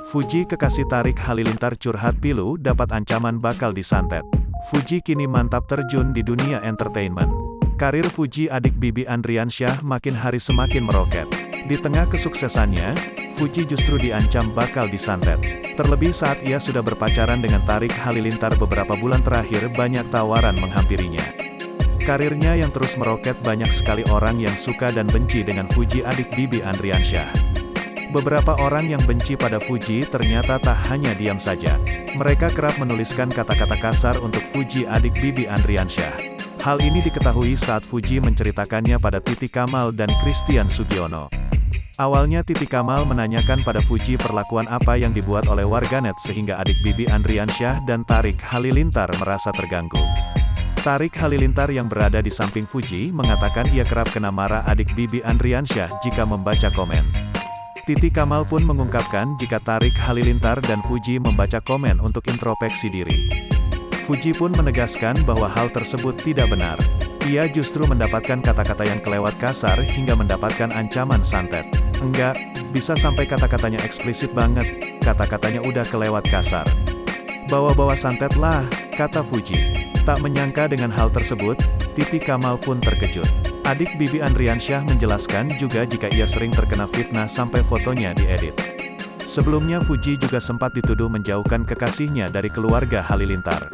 Fuji kekasih Tarik Halilintar curhat pilu dapat ancaman bakal disantet. Fuji kini mantap terjun di dunia entertainment. Karir Fuji adik Bibi Andriansyah makin hari semakin meroket. Di tengah kesuksesannya, Fuji justru diancam bakal disantet. Terlebih saat ia sudah berpacaran dengan Tarik Halilintar beberapa bulan terakhir banyak tawaran menghampirinya. Karirnya yang terus meroket banyak sekali orang yang suka dan benci dengan Fuji adik Bibi Andriansyah. Beberapa orang yang benci pada Fuji ternyata tak hanya diam saja. Mereka kerap menuliskan kata-kata kasar untuk Fuji adik Bibi Andriansyah. Hal ini diketahui saat Fuji menceritakannya pada Titi Kamal dan Christian Sugiono. Awalnya Titi Kamal menanyakan pada Fuji perlakuan apa yang dibuat oleh warganet sehingga adik Bibi Andriansyah dan Tarik Halilintar merasa terganggu. Tarik Halilintar yang berada di samping Fuji mengatakan ia kerap kena marah adik Bibi Andriansyah jika membaca komen. Titi Kamal pun mengungkapkan jika Tarik Halilintar dan Fuji membaca komen untuk introspeksi diri. Fuji pun menegaskan bahwa hal tersebut tidak benar. Ia justru mendapatkan kata-kata yang kelewat kasar hingga mendapatkan ancaman santet. Enggak, bisa sampai kata-katanya eksplisit banget, kata-katanya udah kelewat kasar. Bawa-bawa santet lah, kata Fuji. Tak menyangka dengan hal tersebut, Titi Kamal pun terkejut. Adik Bibi Andriansyah menjelaskan juga jika ia sering terkena fitnah sampai fotonya diedit. Sebelumnya Fuji juga sempat dituduh menjauhkan kekasihnya dari keluarga Halilintar.